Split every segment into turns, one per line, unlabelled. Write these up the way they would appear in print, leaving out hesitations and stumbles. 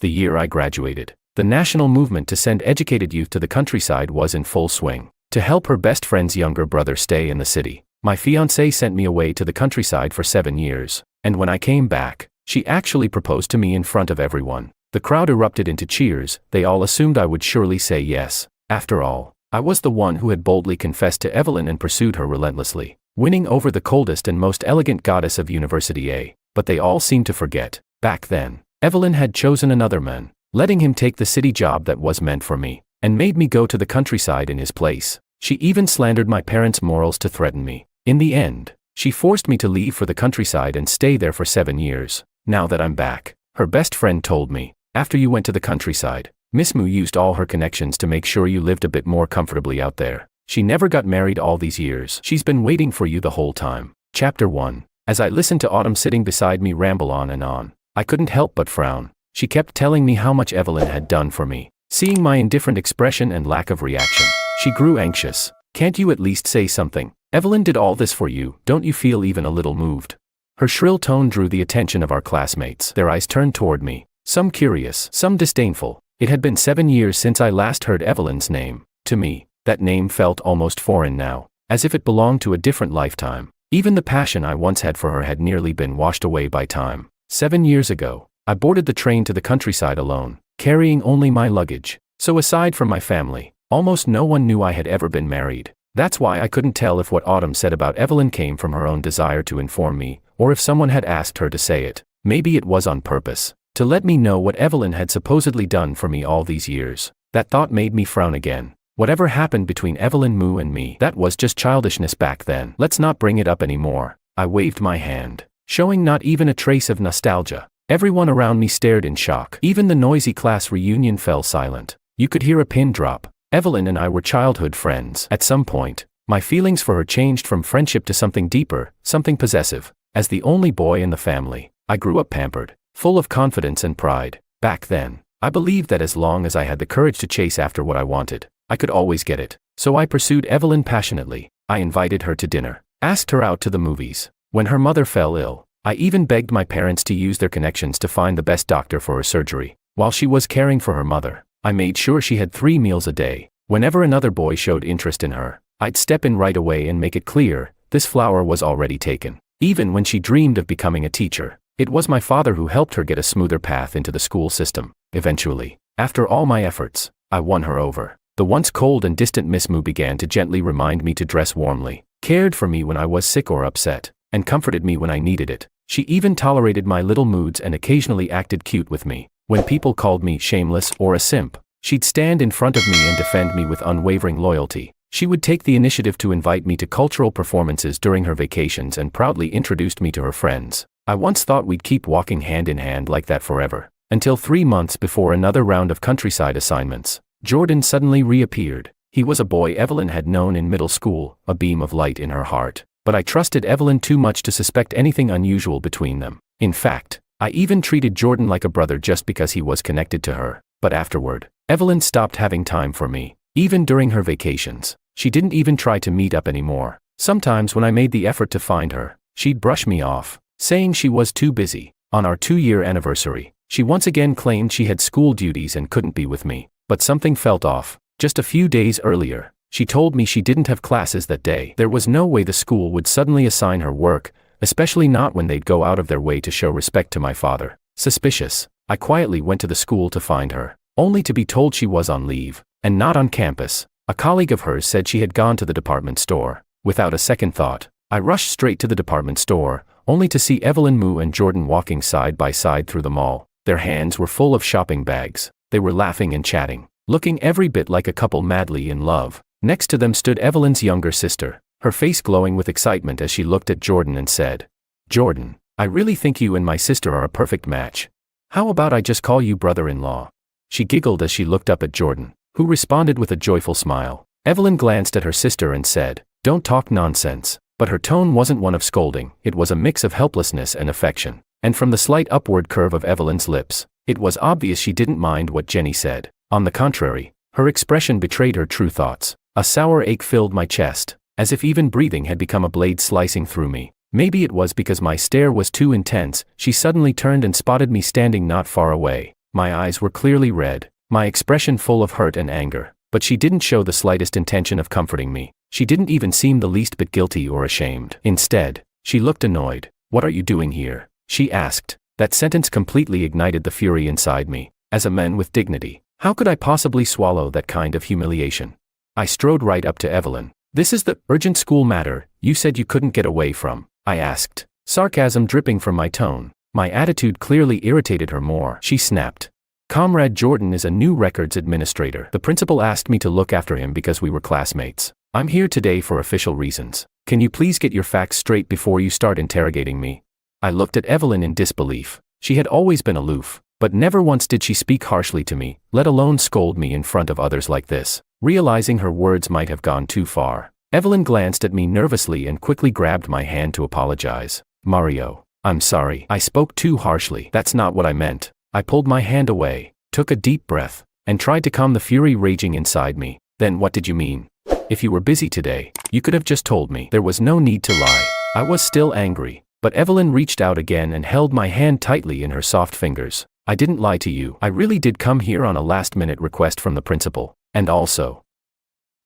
the year I graduated. The national movement to send educated youth to the countryside was in full swing. To help her best friend's younger brother stay in the city, my fiancée sent me away to the countryside for 7 years, and when I came back, she actually proposed to me in front of everyone. The crowd erupted into cheers. They all assumed I would surely say yes. After all, I was the one who had boldly confessed to Evelyn and pursued her relentlessly, winning over the coldest and most elegant goddess of University A. But they all seemed to forget, back then, Evelyn had chosen another man, letting him take the city job that was meant for me, and made me go to the countryside in his place. She even slandered my parents' morals to threaten me. In the end, she forced me to leave for the countryside and stay there for 7 years. Now that I'm back, her best friend told me, after you went to the countryside, Miss Moo used all her connections to make sure you lived a bit more comfortably out there. She never got married all these years. She's been waiting for you the whole time. Chapter 1. As I listened to Autumn sitting beside me ramble on and on, I couldn't help but frown. She kept telling me how much Evelyn had done for me. Seeing my indifferent expression and lack of reaction, she grew anxious. Can't you at least say something? Evelyn did all this for you, don't you feel even a little moved? Her shrill tone drew the attention of our classmates. Their eyes turned toward me, some curious, some disdainful. It had been 7 years since I last heard Evelyn's name. To me, that name felt almost foreign now, as if it belonged to a different lifetime. Even the passion I once had for her had nearly been washed away by time. 7 years ago, I boarded the train to the countryside alone, carrying only my luggage. So aside from my family, almost no one knew I had ever been married. That's why I couldn't tell if what Autumn said about Evelyn came from her own desire to inform me, or if someone had asked her to say it. Maybe it was on purpose, to let me know what Evelyn had supposedly done for me all these years. That thought made me frown again. Whatever happened between Evelyn Moo and me, that was just childishness back then. Let's not bring it up anymore. I waved my hand, showing not even a trace of nostalgia. Everyone around me stared in shock. Even the noisy class reunion fell silent. You could hear a pin drop. Evelyn and I were childhood friends. At some point, my feelings for her changed from friendship to something deeper, something possessive. As the only boy in the family, I grew up pampered, full of confidence and pride. Back then, I believed that as long as I had the courage to chase after what I wanted, I could always get it. So I pursued Evelyn passionately. I invited her to dinner, asked her out to the movies. When her mother fell ill, I even begged my parents to use their connections to find the best doctor for her surgery. While she was caring for her mother, I made sure she had 3 meals a day. Whenever another boy showed interest in her, I'd step in right away and make it clear, this flower was already taken. Even when she dreamed of becoming a teacher, it was my father who helped her get a smoother path into the school system. Eventually, after all my efforts, I won her over. The once cold and distant Miss Moo began to gently remind me to dress warmly, cared for me when I was sick or upset, and comforted me when I needed it. She even tolerated my little moods and occasionally acted cute with me. When people called me shameless or a simp, she'd stand in front of me and defend me with unwavering loyalty. She would take the initiative to invite me to cultural performances during her vacations and proudly introduced me to her friends. I once thought we'd keep walking hand in hand like that forever, until 3 months before another round of countryside assignments, Jordan suddenly reappeared. He was a boy Evelyn had known in middle school, a beam of light in her heart. But I trusted Evelyn too much to suspect anything unusual between them. In fact, I even treated Jordan like a brother just because he was connected to her. But afterward, Evelyn stopped having time for me. Even during her vacations, she didn't even try to meet up anymore. Sometimes when I made the effort to find her, she'd brush me off, saying she was too busy. On our 2-year anniversary, she once again claimed she had school duties and couldn't be with me. But something felt off. Just a few days earlier, she told me she didn't have classes that day. There was no way the school would suddenly assign her work, especially not when they'd go out of their way to show respect to my father. Suspicious, I quietly went to the school to find her, only to be told she was on leave, and not on campus. A colleague of hers said she had gone to the department store. Without a second thought, I rushed straight to the department store, only to see Evelyn Moo and Jordan walking side by side through the mall. Their hands were full of shopping bags. They were laughing and chatting, looking every bit like a couple madly in love. Next to them stood Evelyn's younger sister, her face glowing with excitement as she looked at Jordan and said, "Jordan, I really think you and my sister are a perfect match. How about I just call you brother-in-law?" She giggled as she looked up at Jordan, who responded with a joyful smile. Evelyn glanced at her sister and said, "Don't talk nonsense." But her tone wasn't one of scolding, it was a mix of helplessness and affection. And from the slight upward curve of Evelyn's lips, it was obvious she didn't mind what Jenny said. On the contrary, her expression betrayed her true thoughts. A sour ache filled my chest, as if even breathing had become a blade slicing through me. Maybe it was because my stare was too intense. She suddenly turned and spotted me standing not far away. My eyes were clearly red, my expression full of hurt and anger, but she didn't show the slightest intention of comforting me. She didn't even seem the least bit guilty or ashamed. Instead, she looked annoyed. "What are you doing here?" she asked. That sentence completely ignited the fury inside me. As a man with dignity, how could I possibly swallow that kind of humiliation? I strode right up to Evelyn. "This is the urgent school matter you said you couldn't get away from?" I asked, sarcasm dripping from my tone. My attitude clearly irritated her more. She snapped. "Comrade Jordan is a new records administrator. The principal asked me to look after him because we were classmates. I'm here today for official reasons. Can you please get your facts straight before you start interrogating me?" I looked at Evelyn in disbelief. She had always been aloof, but never once did she speak harshly to me, let alone scold me in front of others like this. Realizing her words might have gone too far, Evelyn glanced at me nervously and quickly grabbed my hand to apologize. "Mario, I'm sorry. I spoke too harshly. That's not what I meant." I pulled my hand away, took a deep breath, and tried to calm the fury raging inside me. "Then what did you mean? If you were busy today, you could have just told me." There was no need to lie. I was still angry, but Evelyn reached out again and held my hand tightly in her soft fingers. "I didn't lie to you. I really did come here on a last-minute request from the principal. And also,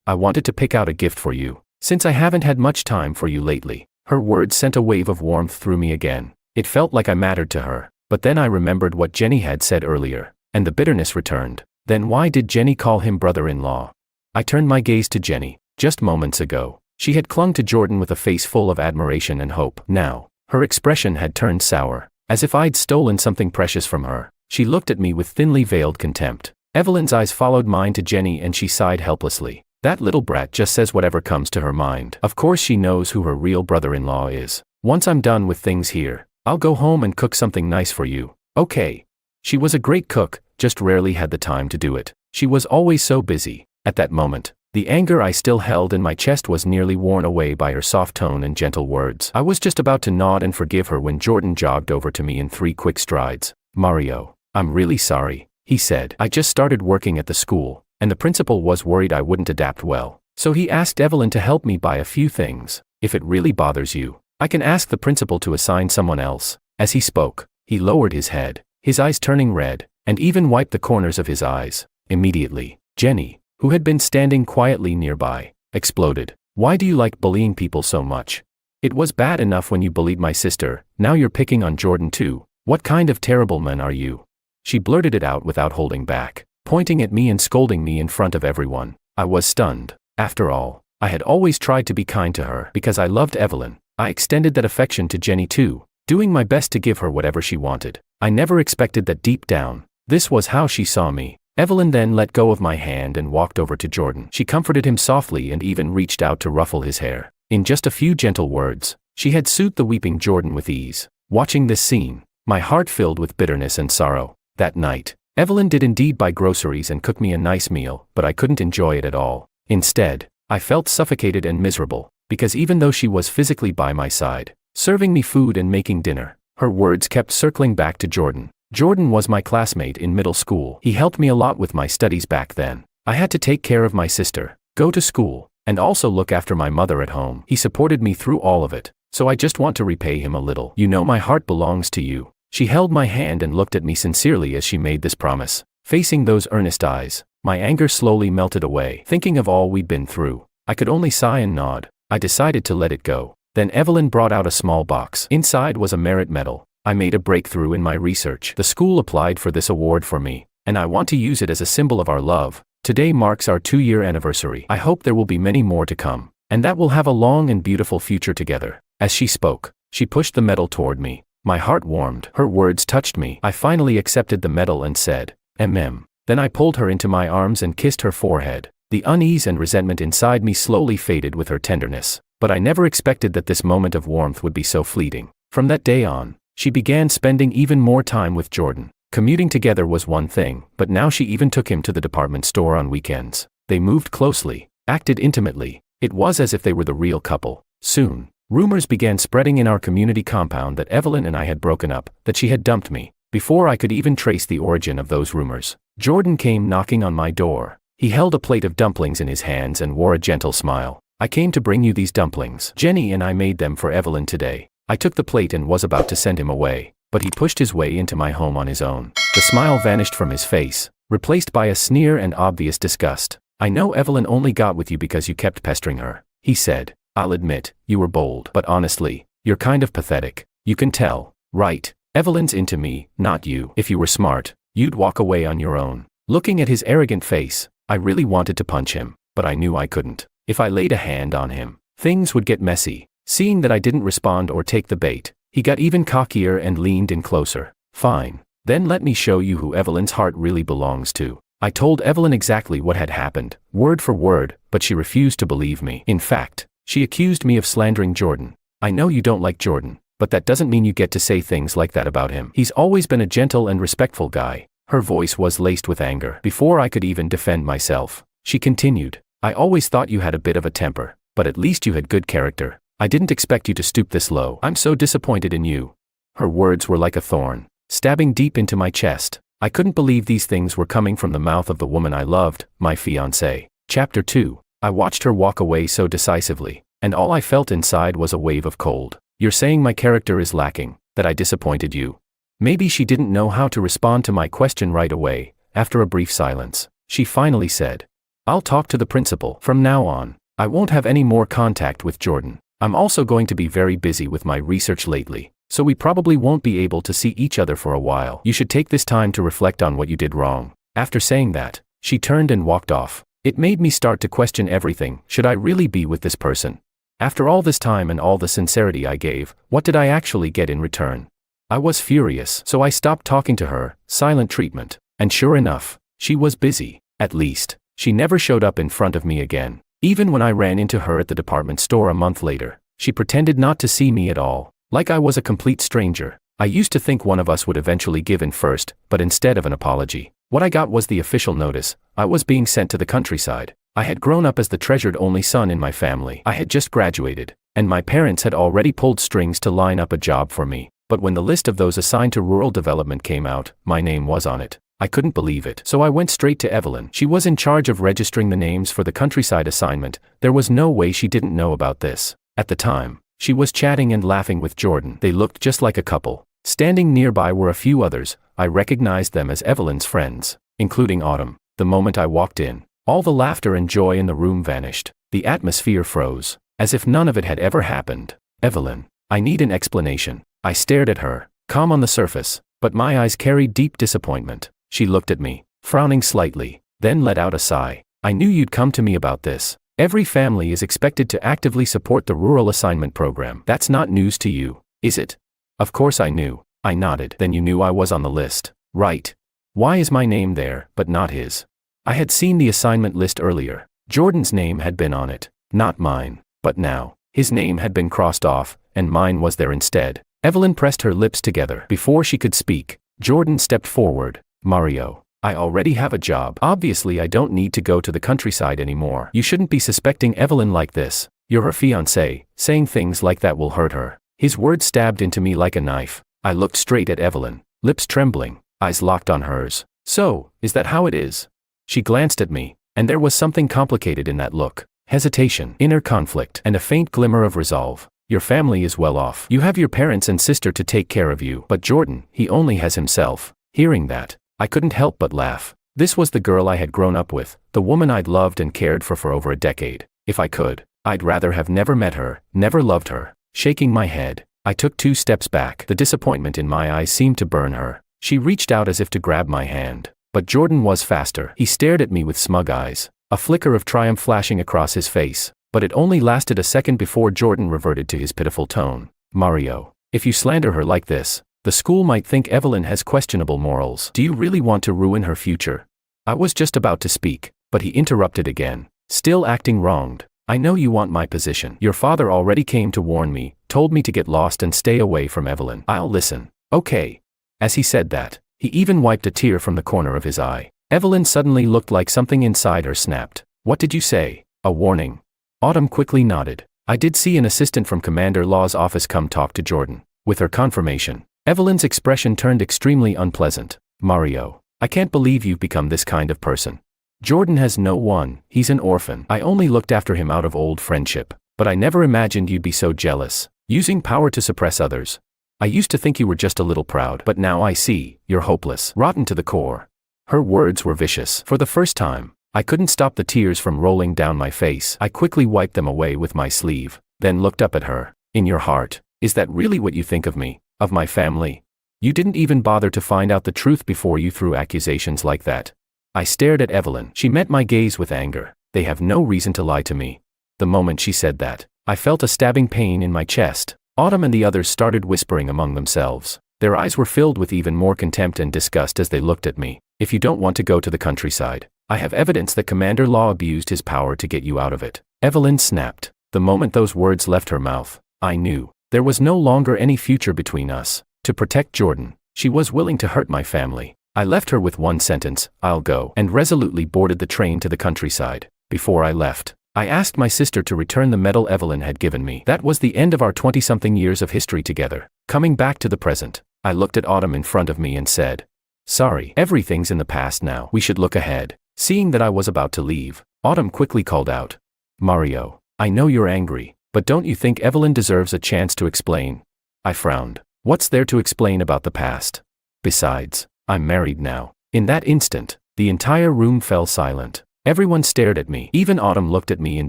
I wanted to pick out a gift for you, since I haven't had much time for you lately." Her words sent a wave of warmth through me again. It felt like I mattered to her, but then I remembered what Jenny had said earlier, and the bitterness returned. Then why did Jenny call him brother-in-law? I turned my gaze to Jenny. Just moments ago, she had clung to Jordan with a face full of admiration and hope. Now, her expression had turned sour, as if I'd stolen something precious from her. She looked at me with thinly veiled contempt. Evelyn's eyes followed mine to Jenny and she sighed helplessly. "That little brat just says whatever comes to her mind. Of course she knows who her real brother-in-law is. Once I'm done with things here, I'll go home and cook something nice for you, okay?" She was a great cook, just rarely had the time to do it. She was always so busy. At that moment, the anger I still held in my chest was nearly worn away by her soft tone and gentle words. I was just about to nod and forgive her when Jordan jogged over to me in 3 quick strides. "Mario, I'm really sorry," he said. "I just started working at the school, and the principal was worried I wouldn't adapt well. So he asked Evelyn to help me buy a few things. If it really bothers you, I can ask the principal to assign someone else." As he spoke, he lowered his head, his eyes turning red, and even wiped the corners of his eyes. Immediately, Jenny, who had been standing quietly nearby, exploded. "Why do you like bullying people so much? It was bad enough when you bullied my sister, now you're picking on Jordan too. What kind of terrible man are you?" She blurted it out without holding back, pointing at me and scolding me in front of everyone. I was stunned. After all, I had always tried to be kind to her because I loved Evelyn. I extended that affection to Jenny too, doing my best to give her whatever she wanted. I never expected that deep down, this was how she saw me. Evelyn then let go of my hand and walked over to Jordan. She comforted him softly and even reached out to ruffle his hair. In just a few gentle words, she had soothed the weeping Jordan with ease. Watching this scene, my heart filled with bitterness and sorrow. That night, Evelyn did indeed buy groceries and cook me a nice meal, but I couldn't enjoy it at all. Instead, I felt suffocated and miserable, because even though she was physically by my side, serving me food and making dinner, her words kept circling back to Jordan. Jordan was my classmate in middle school. He helped me a lot with my studies back then. I had to take care of my sister, go to school, and also look after my mother at home. He supported me through all of it, so I just want to repay him a little. You know, my heart belongs to you. She held my hand and looked at me sincerely as she made this promise. Facing those earnest eyes, my anger slowly melted away. Thinking of all we'd been through, I could only sigh and nod. I decided to let it go. Then Evelyn brought out a small box. Inside was a merit medal. I made a breakthrough in my research. The school applied for this award for me, and I want to use it as a symbol of our love. Today marks our 2-year anniversary. I hope there will be many more to come, and that we'll have a long and beautiful future together. As she spoke, she pushed the medal toward me. My heart warmed. Her words touched me. I finally accepted the medal and said, "Mm." Then I pulled her into my arms and kissed her forehead. The unease and resentment inside me slowly faded with her tenderness, but I never expected that this moment of warmth would be so fleeting. From that day on, she began spending even more time with Jordan. Commuting together was one thing, but now she even took him to the department store on weekends. They moved closely, acted intimately. It was as if they were the real couple. Soon, rumors began spreading in our community compound that Evelyn and I had broken up, that she had dumped me. Before I could even trace the origin of those rumors, Jordan came knocking on my door. He held a plate of dumplings in his hands and wore a gentle smile. "I came to bring you these dumplings. Jenny and I made them for Evelyn today." I took the plate and was about to send him away, but he pushed his way into my home on his own. The smile vanished from his face, replaced by a sneer and obvious disgust. I know Evelyn only got with you because you kept pestering her, he said. I'll admit, you were bold, but honestly, you're kind of pathetic. You can tell, right? Evelyn's into me, not you. If you were smart, you'd walk away on your own. Looking at his arrogant face, I really wanted to punch him, but I knew I couldn't. If I laid a hand on him, things would get messy. Seeing that I didn't respond or take the bait, he got even cockier and leaned in closer. Fine. Then let me show you who Evelyn's heart really belongs to. I told Evelyn exactly what had happened, word for word, but she refused to believe me. In fact, she accused me of slandering Jordan. I know you don't like Jordan, but that doesn't mean you get to say things like that about him. He's always been a gentle and respectful guy. Her voice was laced with anger. Before I could even defend myself, she continued, I always thought you had a bit of a temper, but at least you had good character. I didn't expect you to stoop this low. I'm so disappointed in you. Her words were like a thorn, stabbing deep into my chest. I couldn't believe these things were coming from the mouth of the woman I loved, my fiancée. Chapter 2. I watched her walk away so decisively, and all I felt inside was a wave of cold. You're saying my character is lacking, that I disappointed you. Maybe she didn't know how to respond to my question right away. After a brief silence, she finally said, I'll talk to the principal. From now on, I won't have any more contact with Jordan. I'm also going to be very busy with my research lately, so we probably won't be able to see each other for a while. You should take this time to reflect on what you did wrong. After saying that, she turned and walked off. It made me start to question everything. Should I really be with this person? After all this time and all the sincerity I gave, what did I actually get in return? I was furious, so I stopped talking to her. Silent treatment. And sure enough, she was busy. At least, she never showed up in front of me again. Even when I ran into her at the department store a month later, she pretended not to see me at all, like I was a complete stranger. I used to think one of us would eventually give in first, but instead of an apology, what I got was the official notice. I was being sent to the countryside. I had grown up as the treasured only son in my family. I had just graduated, and my parents had already pulled strings to line up a job for me. But when the list of those assigned to rural development came out, my name was on it. I couldn't believe it. So I went straight to Evelyn. She was in charge of registering the names for the countryside assignment. There was no way she didn't know about this. At the time, she was chatting and laughing with Jordan. They looked just like a couple. Standing nearby were a few others. I recognized them as Evelyn's friends, including Autumn. The moment I walked in, all the laughter and joy in the room vanished. The atmosphere froze, as if none of it had ever happened. Evelyn, I need an explanation. I stared at her, calm on the surface, but my eyes carried deep disappointment. She looked at me, frowning slightly, then let out a sigh. I knew you'd come to me about this. Every family is expected to actively support the rural assignment program. That's not news to you, is it? Of course I knew. I nodded. Then you knew I was on the list, right? Why is my name there, but not his? I had seen the assignment list earlier. Jordan's name had been on it, not mine. But now, his name had been crossed off, and mine was there instead. Evelyn pressed her lips together. Before she could speak, Jordan stepped forward. Mario, I already have a job. Obviously I don't need to go to the countryside anymore. You shouldn't be suspecting Evelyn like this. You're her fiancé. Saying things like that will hurt her. His words stabbed into me like a knife. I looked straight at Evelyn, lips trembling, eyes locked on hers. So, is that how it is? She glanced at me, and there was something complicated in that look. Hesitation, inner conflict, and a faint glimmer of resolve. Your family is well off. You have your parents and sister to take care of you. But Jordan, he only has himself. Hearing that, I couldn't help but laugh. This was the girl I had grown up with, the woman I'd loved and cared for over a decade. If I could, I'd rather have never met her, never loved her. Shaking my head, I took 2 steps back. The disappointment in my eyes seemed to burn her. She reached out as if to grab my hand. But Jordan was faster. He stared at me with smug eyes, a flicker of triumph flashing across his face. But it only lasted a second before Jordan reverted to his pitiful tone. Mario, if you slander her like this, the school might think Evelyn has questionable morals. Do you really want to ruin her future? I was just about to speak, but he interrupted again, still acting wronged. I know you want my position. Your father already came to warn me, told me to get lost and stay away from Evelyn. I'll listen. Okay. As he said that, he even wiped a tear from the corner of his eye. Evelyn suddenly looked like something inside her snapped. What did you say? A warning? Autumn quickly nodded. I did see an assistant from Commander Law's office come talk to Jordan. With her confirmation, Evelyn's expression turned extremely unpleasant. Mario, I can't believe you've become this kind of person. Jordan has no one, he's an orphan. I only looked after him out of old friendship, but I never imagined you'd be so jealous, using power to suppress others. I used to think you were just a little proud, but now I see, you're hopeless, rotten to the core." Her words were vicious. For the first time, I couldn't stop the tears from rolling down my face. I quickly wiped them away with my sleeve, then looked up at her. "In your heart, is that really what you think of me, of my family? You didn't even bother to find out the truth before you threw accusations like that." I stared at Evelyn. She met my gaze with anger. "They have no reason to lie to me." The moment she said that, I felt a stabbing pain in my chest. Autumn and the others started whispering among themselves. Their eyes were filled with even more contempt and disgust as they looked at me. "If you don't want to go to the countryside, I have evidence that Commander Law abused his power to get you out of it." Evelyn snapped. The moment those words left her mouth, I knew there was no longer any future between us. To protect Jordan, she was willing to hurt my family. I left her with one sentence, "I'll go," and resolutely boarded the train to the countryside. Before I left, I asked my sister to return the medal Evelyn had given me. That was the end of our 20-something years of history together. Coming back to the present, I looked at Autumn in front of me and said, "Sorry, everything's in the past now. We should look ahead." Seeing that I was about to leave, Autumn quickly called out, "Mario, I know you're angry, but don't you think Evelyn deserves a chance to explain?" I frowned. What's there to explain about the past? Besides, I'm married now. In that instant, the entire room fell silent. Everyone stared at me. Even Autumn looked at me in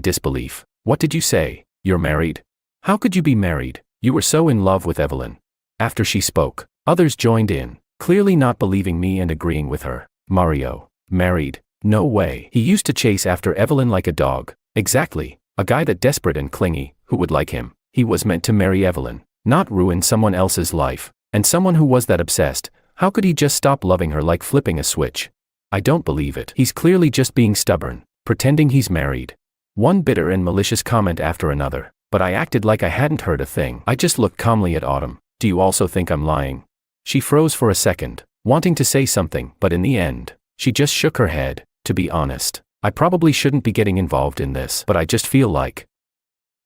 disbelief. "What did you say? You're married? How could you be married? You were so in love with Evelyn." After she spoke, others joined in, clearly not believing me and agreeing with her. "Mario, married? No way. He used to chase after Evelyn like a dog." "Exactly. A guy that desperate and clingy, who would like him? He was meant to marry Evelyn, not ruin someone else's life. And someone who was that obsessed, how could he just stop loving her like flipping a switch? I don't believe it. He's clearly just being stubborn, pretending he's married." One bitter and malicious comment after another, but I acted like I hadn't heard a thing. I just looked calmly at Autumn. "Do you also think I'm lying?" She froze for a second, wanting to say something, but in the end, she just shook her head. "To be honest, I probably shouldn't be getting involved in this, but I just feel like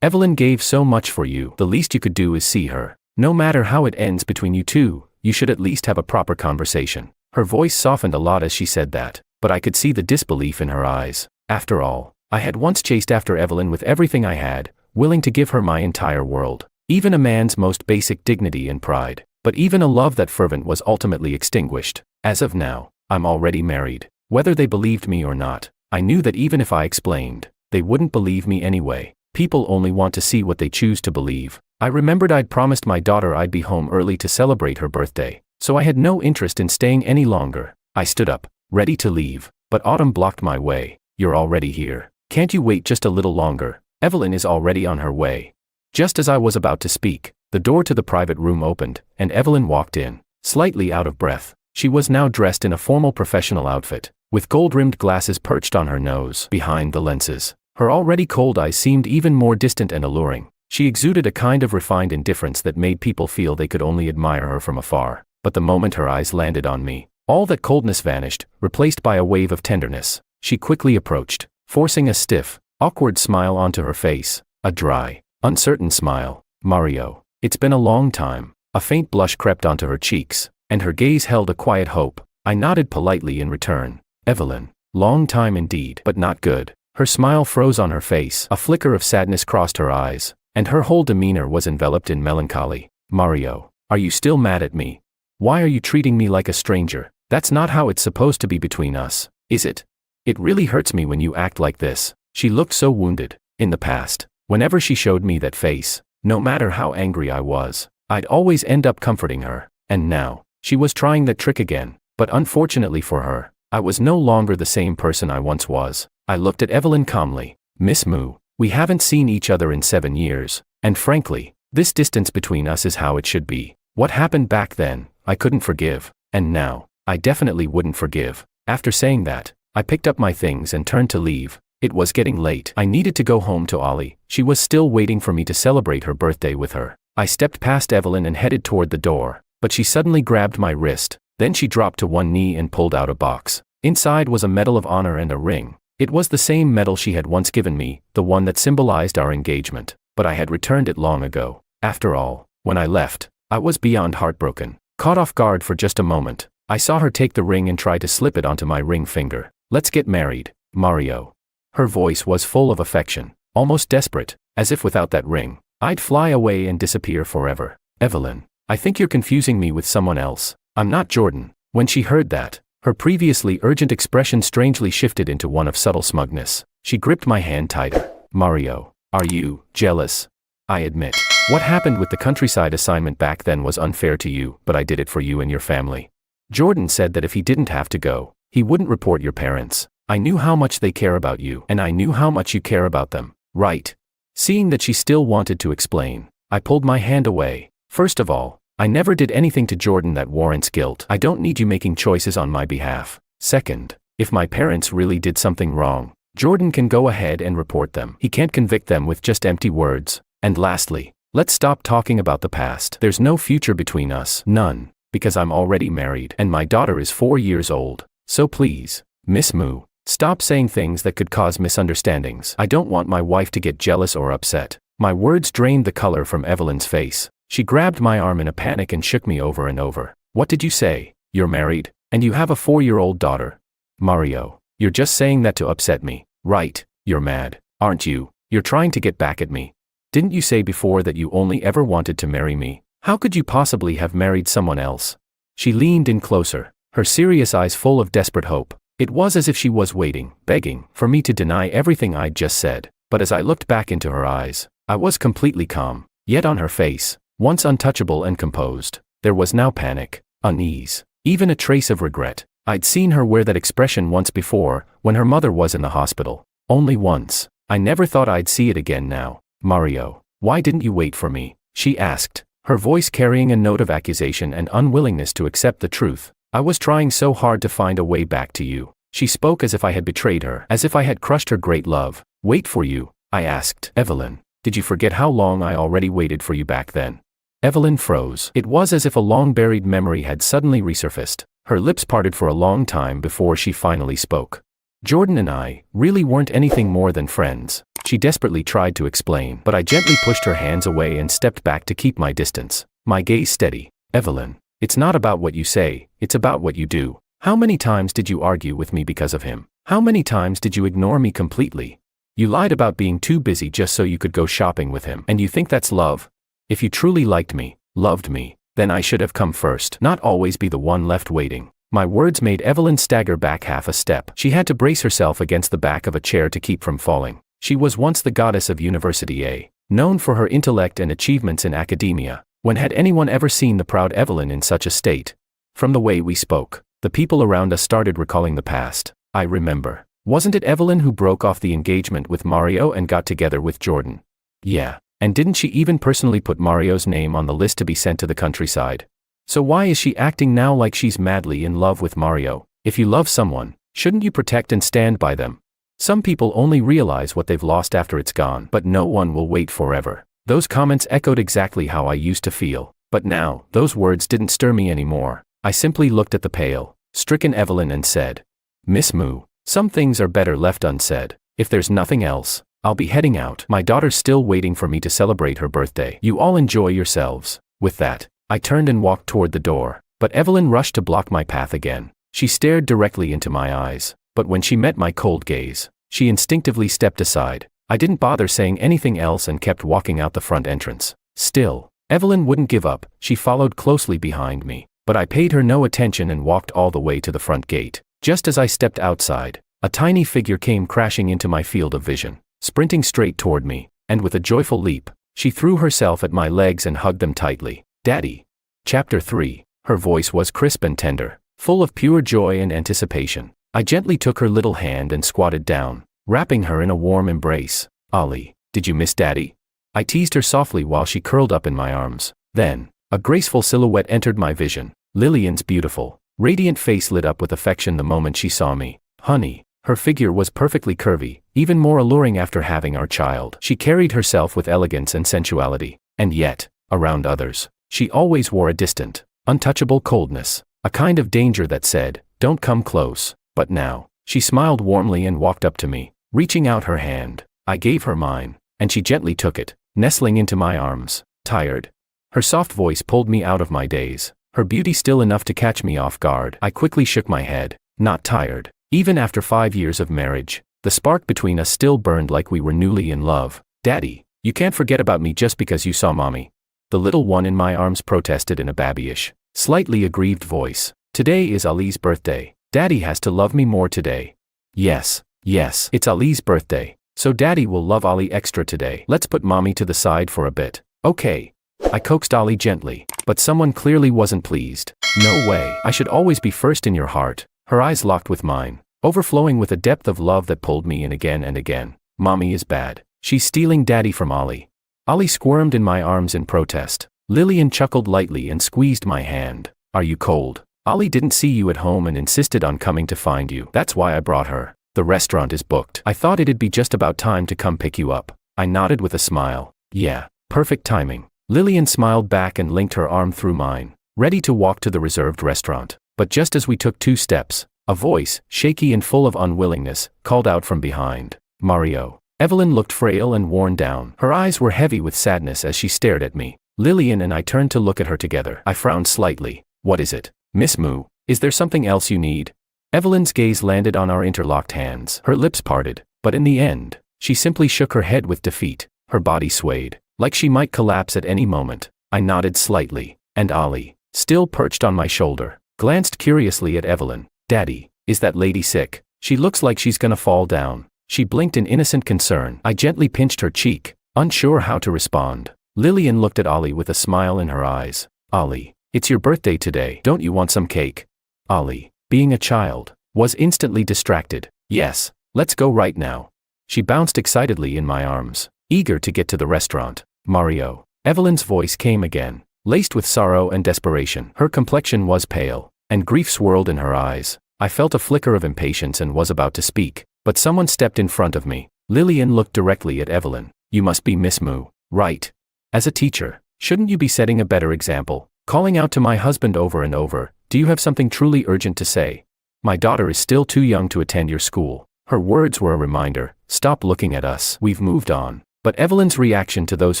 Evelyn gave so much for you. The least you could do is see her. No matter how it ends between you two, you should at least have a proper conversation." Her voice softened a lot as she said that, but I could see the disbelief in her eyes. After all, I had once chased after Evelyn with everything I had, willing to give her my entire world, even a man's most basic dignity and pride. But even a love that fervent was ultimately extinguished. As of now, I'm already married. Whether they believed me or not, I knew that even if I explained, they wouldn't believe me anyway. People only want to see what they choose to believe. I remembered I'd promised my daughter I'd be home early to celebrate her birthday, so I had no interest in staying any longer. I stood up, ready to leave, but Autumn blocked my way. "You're already here. Can't you wait just a little longer? Evelyn is already on her way." Just as I was about to speak, the door to the private room opened, and Evelyn walked in, slightly out of breath. She was now dressed in a formal professional outfit, with gold-rimmed glasses perched on her nose. Behind the lenses, her already cold eyes seemed even more distant and alluring. She exuded a kind of refined indifference that made people feel they could only admire her from afar. But the moment her eyes landed on me, all that coldness vanished, replaced by a wave of tenderness. She quickly approached, forcing a stiff, awkward smile onto her face. A dry, uncertain smile. "Mario, it's been a long time." A faint blush crept onto her cheeks, and her gaze held a quiet hope. I nodded politely in return. "Evelyn, long time indeed, but not good." Her smile froze on her face. A flicker of sadness crossed her eyes, and her whole demeanor was enveloped in melancholy. "Mario, are you still mad at me? Why are you treating me like a stranger? That's not how it's supposed to be between us, is it? It really hurts me when you act like this." She looked so wounded. In the past, whenever she showed me that face, no matter how angry I was, I'd always end up comforting her. And now, she was trying that trick again. But unfortunately for her, I was no longer the same person I once was. I looked at Evelyn calmly. "Miss Moo, we haven't seen each other in 7 years, and frankly, this distance between us is how it should be. What happened back then, I couldn't forgive, and now, I definitely wouldn't forgive." After saying that, I picked up my things and turned to leave. It was getting late. I needed to go home to Ollie. She was still waiting for me to celebrate her birthday with her. I stepped past Evelyn and headed toward the door, but she suddenly grabbed my wrist. Then she dropped to one knee and pulled out a box. Inside was a Medal of Honor and a ring. It was the same medal she had once given me, the one that symbolized our engagement, but I had returned it long ago. After all, when I left, I was beyond heartbroken. Caught off guard for just a moment, I saw her take the ring and try to slip it onto my ring finger. "Let's get married, Mario." Her voice was full of affection, almost desperate, as if without that ring, I'd fly away and disappear forever. "Evelyn, I think you're confusing me with someone else. I'm not Jordan." When she heard that, her previously urgent expression strangely shifted into one of subtle smugness. She gripped my hand tighter. "Mario, are you jealous?" "I admit, what happened with the countryside assignment back then was unfair to you, but I did it for you and your family. Jordan said that if he didn't have to go, he wouldn't report your parents. I knew how much they care about you, and I knew how much you care about them, right?" Seeing that she still wanted to explain, I pulled my hand away. "First of all, I never did anything to Jordan that warrants guilt. I don't need you making choices on my behalf. Second, if my parents really did something wrong, Jordan can go ahead and report them. He can't convict them with just empty words. And lastly, let's stop talking about the past. There's no future between us. None. Because I'm already married and my daughter is 4 years old. So please, Miss Moo, stop saying things that could cause misunderstandings. I don't want my wife to get jealous or upset." My words drained the color from Evelyn's face. She grabbed my arm in a panic and shook me over and over. "What did you say? You're married, and you have a 4-year-old daughter? Mario, you're just saying that to upset me, right? You're mad, aren't you? You're trying to get back at me. Didn't you say before that you only ever wanted to marry me? How could you possibly have married someone else?" She leaned in closer, her serious eyes full of desperate hope. It was as if she was waiting, begging, for me to deny everything I'd just said. But as I looked back into her eyes, I was completely calm. Yet on her face, once untouchable and composed, there was now panic, unease, even a trace of regret. I'd seen her wear that expression once before, when her mother was in the hospital. Only once. I never thought I'd see it again now. "Mario, why didn't you wait for me?" she asked, her voice carrying a note of accusation and unwillingness to accept the truth. "I was trying so hard to find a way back to you." She spoke as if I had betrayed her, as if I had crushed her great love. "Wait for you?" I asked. "Evelyn, did you forget how long I already waited for you back then?" Evelyn froze. It was as if a long-buried memory had suddenly resurfaced. Her lips parted for a long time before she finally spoke. "Jordan and I really weren't anything more than friends," she desperately tried to explain, but I gently pushed her hands away and stepped back to keep my distance, my gaze steady. "Evelyn, it's not about what you say, it's about what you do. How many times did you argue with me because of him? How many times did you ignore me completely? You lied about being too busy just so you could go shopping with him, and you think that's love? If you truly liked me, loved me, then I should have come first, not always be the one left waiting." My words made Evelyn stagger back half a step. She had to brace herself against the back of a chair to keep from falling. She was once the goddess of University A, known for her intellect and achievements in academia. When had anyone ever seen the proud Evelyn in such a state? From the way we spoke, the people around us started recalling the past. I remember. Wasn't it Evelyn who broke off the engagement with Mario and got together with Jordan? Yeah. And didn't she even personally put Mario's name on the list to be sent to the countryside? So why is she acting now like she's madly in love with Mario? If you love someone, shouldn't you protect and stand by them? Some people only realize what they've lost after it's gone, but no one will wait forever. Those comments echoed exactly how I used to feel, but now, those words didn't stir me anymore. I simply looked at the pale, stricken Evelyn and said, "Miss Moo, some things are better left unsaid. If there's nothing else, I'll be heading out. My daughter's still waiting for me to celebrate her birthday. You all enjoy yourselves." With that, I turned and walked toward the door, but Evelyn rushed to block my path again. She stared directly into my eyes, but when she met my cold gaze, she instinctively stepped aside. I didn't bother saying anything else and kept walking out the front entrance. Still, Evelyn wouldn't give up. She followed closely behind me, but I paid her no attention and walked all the way to the front gate. Just as I stepped outside, a tiny figure came crashing into my field of vision, sprinting straight toward me, and with a joyful leap, she threw herself at my legs and hugged them tightly. "Daddy." Chapter 3. Her voice was crisp and tender, full of pure joy and anticipation. I gently took her little hand and squatted down, wrapping her in a warm embrace. "Ollie, did you miss Daddy?" I teased her softly while she curled up in my arms. Then, a graceful silhouette entered my vision. Lillian's beautiful, radiant face lit up with affection the moment she saw me. Honey. Her figure was perfectly curvy, even more alluring after having our child. She carried herself with elegance and sensuality, and yet, around others, she always wore a distant, untouchable coldness, a kind of danger that said, "Don't come close." But now, she smiled warmly and walked up to me, reaching out her hand. I gave her mine, and she gently took it, nestling into my arms. "Tired?" Her soft voice pulled me out of my daze, her beauty still enough to catch me off guard. I quickly shook my head. Not tired. Even after 5 years of marriage, the spark between us still burned like we were newly in love. "Daddy, you can't forget about me just because you saw Mommy." the little one in my arms protested in a babyish, slightly aggrieved voice. Today is Ali's birthday. Daddy has to love me more today. Yes, it's Ali's birthday. So Daddy will love Ali extra today. Let's put Mommy to the side for a bit. Okay. I coaxed Ali gently, but someone clearly wasn't pleased. No way. I should always be first in your heart. Her eyes locked with mine, overflowing with a depth of love that pulled me in again and again. Mommy is bad. She's stealing Daddy from Ali. Ali squirmed in my arms in protest. Lillian chuckled lightly and squeezed my hand. Are you cold? Ali didn't see you at home and insisted on coming to find you. That's why I brought her. The restaurant is booked. I thought it'd be just about time to come pick you up. I nodded with a smile. Yeah, perfect timing. Lillian smiled back and linked her arm through mine, ready to walk to the reserved restaurant. But just as we took 2 steps, a voice, shaky and full of unwillingness, called out from behind. Mario. Evelyn looked frail and worn down. Her eyes were heavy with sadness as she stared at me. Lillian and I turned to look at her together. I frowned slightly. What is it? Miss Moo, is there something else you need? Evelyn's gaze landed on our interlocked hands. Her lips parted, but in the end, she simply shook her head with defeat. Her body swayed, like she might collapse at any moment. I nodded slightly, and Ali, still perched on my shoulder, glanced curiously at Evelyn. Daddy, is that lady sick? She looks like she's gonna fall down. She blinked in innocent concern. I gently pinched her cheek, unsure how to respond. Lillian looked at Ali with a smile in her eyes. Ali, it's your birthday today. Don't you want some cake? Ali, being a child, was instantly distracted. Yes, let's go right now. She bounced excitedly in my arms, eager to get to the restaurant. Mario. Evelyn's voice came again, laced with sorrow and desperation. Her complexion was pale, and grief swirled in her eyes. I felt a flicker of impatience and was about to speak, but someone stepped in front of me. Lillian looked directly at Evelyn. You must be Miss Moo, right? As a teacher, shouldn't you be setting a better example? Calling out to my husband over and over, do you have something truly urgent to say? My daughter is still too young to attend your school. Her words were a reminder. Stop looking at us. We've moved on. But Evelyn's reaction to those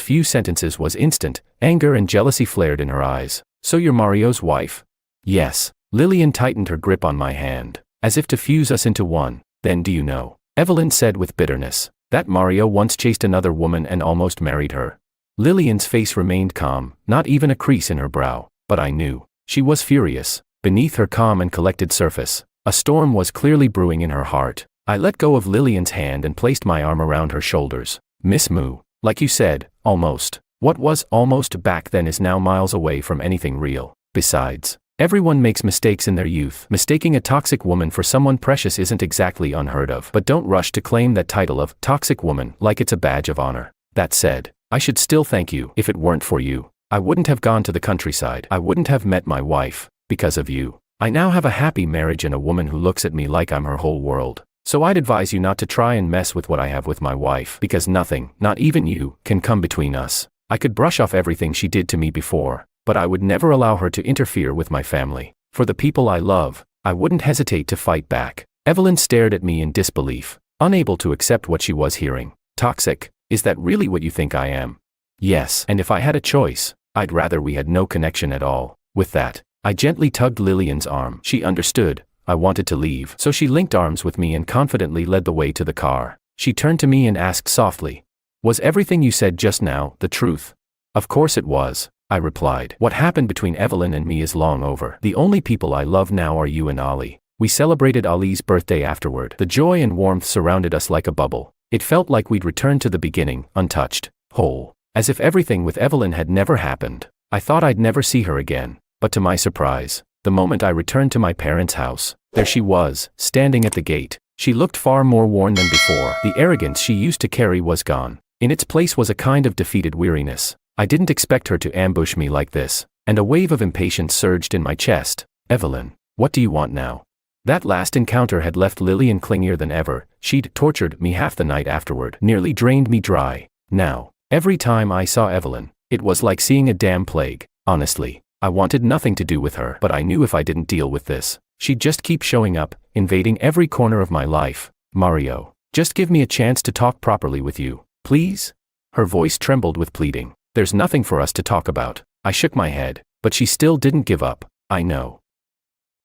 few sentences was instant. Anger and jealousy flared in her eyes. So you're Mario's wife? Yes. Lillian tightened her grip on my hand, as if to fuse us into one. Then do you know? Evelyn said with bitterness, that Mario once chased another woman and almost married her. Lillian's face remained calm, not even a crease in her brow. But I knew. She was furious. Beneath her calm and collected surface, a storm was clearly brewing in her heart. I let go of Lillian's hand and placed my arm around her shoulders. Miss Moo, like you said, almost. What was almost back then is now miles away from anything real. Besides, everyone makes mistakes in their youth. Mistaking a toxic woman for someone precious isn't exactly unheard of. But don't rush to claim that title of toxic woman like it's a badge of honor. That said, I should still thank you. If it weren't for you, I wouldn't have gone to the countryside. I wouldn't have met my wife. Because of you, I now have a happy marriage and a woman who looks at me like I'm her whole world. So I'd advise you not to try and mess with what I have with my wife, because nothing, not even you, can come between us. I could brush off everything she did to me before, but I would never allow her to interfere with my family. For the people I love, I wouldn't hesitate to fight back. Evelyn stared at me in disbelief, unable to accept what she was hearing. Toxic? Is that really what you think I am? Yes, and if I had a choice, I'd rather we had no connection at all. With that, I gently tugged Lillian's arm. She understood. I wanted to leave, so she linked arms with me and confidently led the way to the car. She turned to me and asked softly, was everything you said just now the truth? Of course it was, I replied. What happened between Evelyn and me is long over. The only people I love now are you and Ali. We celebrated Ali's birthday afterward. The joy and warmth surrounded us like a bubble. It felt like we'd returned to the beginning, untouched, whole, as if everything with Evelyn had never happened. I thought I'd never see her again, but to my surprise, the moment I returned to my parents' house, there she was, standing at the gate. She looked far more worn than before. The arrogance she used to carry was gone. In its place was a kind of defeated weariness. I didn't expect her to ambush me like this, and a wave of impatience surged in my chest. Evelyn, what do you want now? That last encounter had left Lillian clingier than ever. She'd tortured me half the night afterward, nearly drained me dry. Now, every time I saw Evelyn, it was like seeing a damn plague. Honestly, I wanted nothing to do with her, but I knew if I didn't deal with this, she'd just keep showing up, invading every corner of my life. Mario, just give me a chance to talk properly with you, please? Her voice trembled with pleading. There's nothing for us to talk about. I shook my head, but she still didn't give up. I know.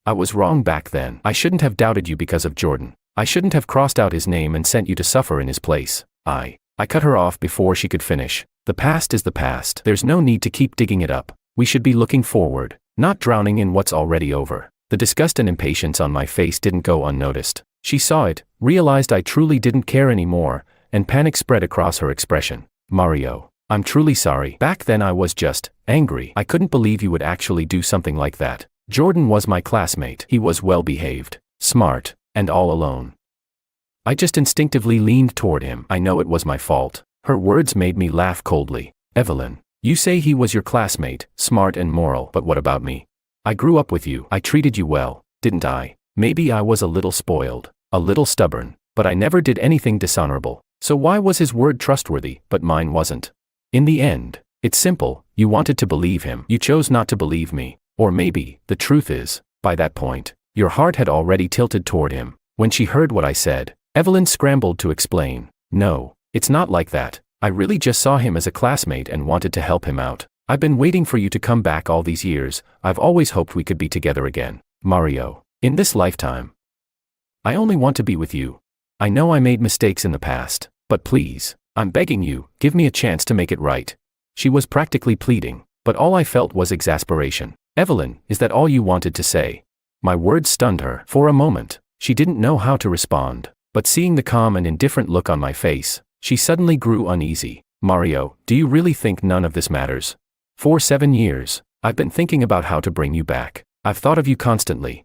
I was wrong back then. I shouldn't have doubted you because of Jordan. I shouldn't have crossed out his name and sent you to suffer in his place. I cut her off before she could finish. The past is the past. There's no need to keep digging it up. We should be looking forward, not drowning in what's already over. The disgust and impatience on my face didn't go unnoticed. She saw it, realized I truly didn't care anymore, and panic spread across her expression. Mario, I'm truly sorry. Back then I was just angry. I couldn't believe you would actually do something like that. Jordan was my classmate. He was well-behaved, smart, and all alone. I just instinctively leaned toward him. I know it was my fault. Her words made me laugh coldly. Evelyn, you say he was your classmate, smart and moral, but what about me? I grew up with you. I treated you well, didn't I? Maybe I was a little spoiled, a little stubborn, but I never did anything dishonorable. So why was his word trustworthy, but mine wasn't? In the end, it's simple. You wanted to believe him. You chose not to believe me. Or maybe, the truth is, by that point, your heart had already tilted toward him. When she heard what I said, Evelyn scrambled to explain. No, it's not like that. I really just saw him as a classmate and wanted to help him out. I've been waiting for you to come back all these years. I've always hoped we could be together again. Mario, in this lifetime. I only want to be with you. I know I made mistakes in the past, but please, I'm begging you, give me a chance to make it right. She was practically pleading, but all I felt was exasperation. Evelyn, is that all you wanted to say? My words stunned her. For a moment, she didn't know how to respond, but seeing the calm and indifferent look on my face, she suddenly grew uneasy. Mario, do you really think none of this matters? For 7 years, I've been thinking about how to bring you back. I've thought of you constantly.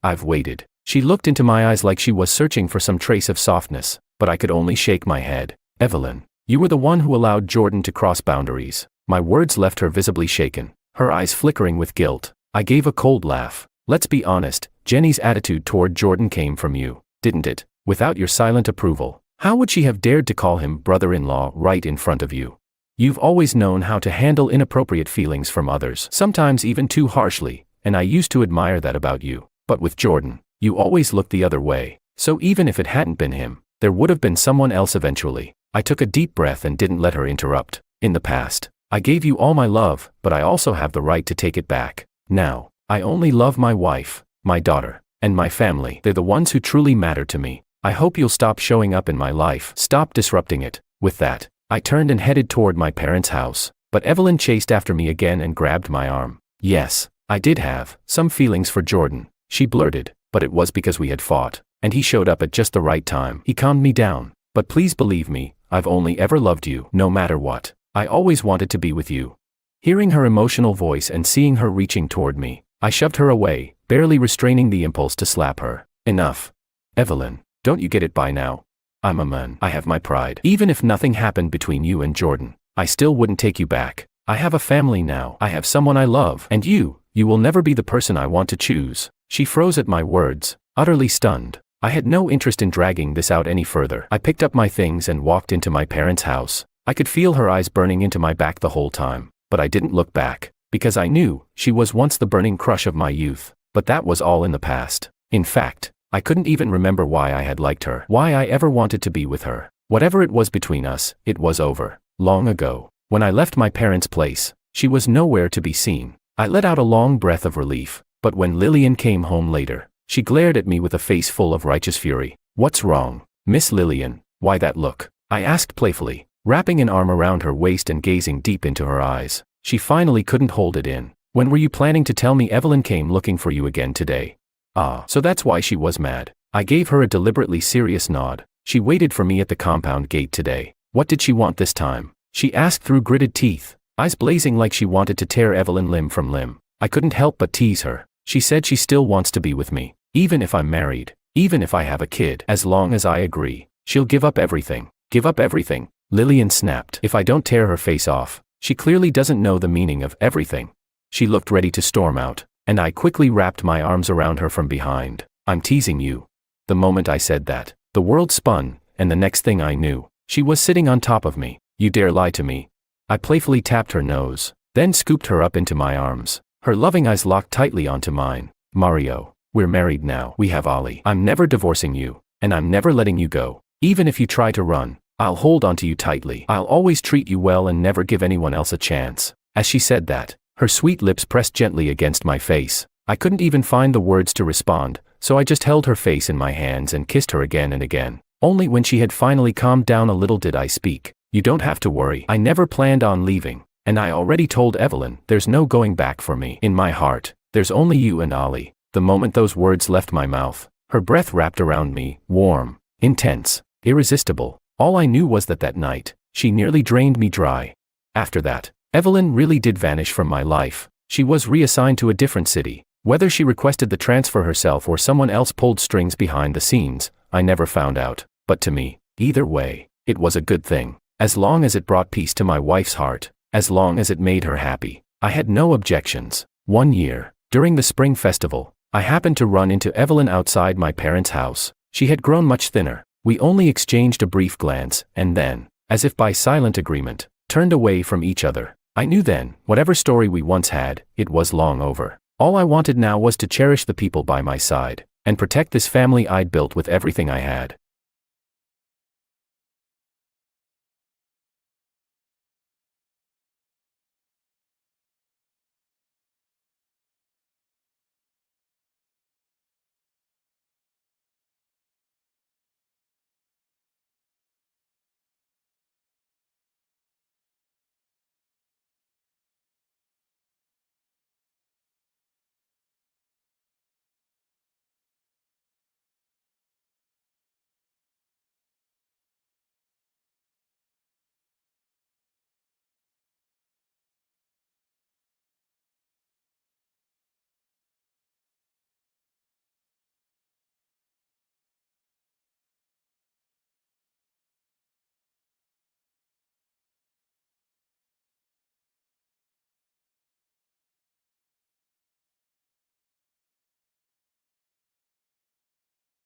I've waited. She looked into my eyes like she was searching for some trace of softness, but I could only shake my head. Evelyn, you were the one who allowed Jordan to cross boundaries. My words left her visibly shaken, her eyes flickering with guilt. I gave a cold laugh. Let's be honest, Jenny's attitude toward Jordan came from you, didn't it? Without your silent approval, how would she have dared to call him brother-in-law right in front of you? You've always known how to handle inappropriate feelings from others, sometimes even too harshly, and I used to admire that about you. But with Jordan, you always looked the other way. So even if it hadn't been him, there would have been someone else eventually. I took a deep breath and didn't let her interrupt. In the past, I gave you all my love, but I also have the right to take it back. Now, I only love my wife, my daughter, and my family. They're the ones who truly matter to me. I hope you'll stop showing up in my life. Stop disrupting it. With that, I turned and headed toward my parents' house, but Evelyn chased after me again and grabbed my arm. Yes, I did have some feelings for Jordan, she blurted, but it was because we had fought, and he showed up at just the right time. He calmed me down. But please believe me, I've only ever loved you, no matter what. I always wanted to be with you. Hearing her emotional voice and seeing her reaching toward me, I shoved her away, barely restraining the impulse to slap her. Enough. Evelyn, don't you get it by now? I'm a man. I have my pride. Even if nothing happened between you and Jordan, I still wouldn't take you back. I have a family now. I have someone I love. And you will never be the person I want to choose. She froze at my words, utterly stunned. I had no interest in dragging this out any further. I picked up my things and walked into my parents' house. I could feel her eyes burning into my back the whole time, but I didn't look back, because I knew she was once the burning crush of my youth. But that was all in the past. In fact, I couldn't even remember why I had liked her, why I ever wanted to be with her. Whatever it was between us, it was over, long ago. When I left my parents' place, she was nowhere to be seen. I let out a long breath of relief, but when Lillian came home later, she glared at me with a face full of righteous fury. What's wrong, Miss Lillian? Why that look? I asked playfully, wrapping an arm around her waist and gazing deep into her eyes. She finally couldn't hold it in. When were you planning to tell me Evelyn came looking for you again today? Ah, so that's why she was mad. I gave her a deliberately serious nod. She waited for me at the compound gate today. What did she want this time? She asked through gritted teeth, eyes blazing like she wanted to tear Evelyn limb from limb. I couldn't help but tease her. She said she still wants to be with me, even if I'm married, even if I have a kid. As long as I agree, she'll give up everything. Give up everything, Lillian snapped. If I don't tear her face off, she clearly doesn't know the meaning of everything. She looked ready to storm out, and I quickly wrapped my arms around her from behind. I'm teasing you. The moment I said that, the world spun, and the next thing I knew, she was sitting on top of me. You dare lie to me? I playfully tapped her nose, then scooped her up into my arms. Her loving eyes locked tightly onto mine. Mario, we're married now. We have Ollie. I'm never divorcing you, and I'm never letting you go. Even if you try to run, I'll hold onto you tightly. I'll always treat you well and never give anyone else a chance. As she said that, her sweet lips pressed gently against my face. I couldn't even find the words to respond, so I just held her face in my hands and kissed her again and again. Only when she had finally calmed down a little did I speak. You don't have to worry. I never planned on leaving, and I already told Evelyn there's no going back for me. In my heart, there's only you and Ollie. The moment those words left my mouth, her breath wrapped around me, warm, intense, irresistible. All I knew was that that night, she nearly drained me dry. After that, Evelyn really did vanish from my life. She was reassigned to a different city. Whether she requested the transfer herself or someone else pulled strings behind the scenes, I never found out. But to me, either way, it was a good thing. As long as it brought peace to my wife's heart, as long as it made her happy, I had no objections. One year, during the spring festival, I happened to run into Evelyn outside my parents' house. She had grown much thinner. We only exchanged a brief glance, and then, as if by silent agreement, turned away from each other. I knew then, whatever story we once had, it was long over. All I wanted now was to cherish the people by my side, and protect this family I'd built with everything I had.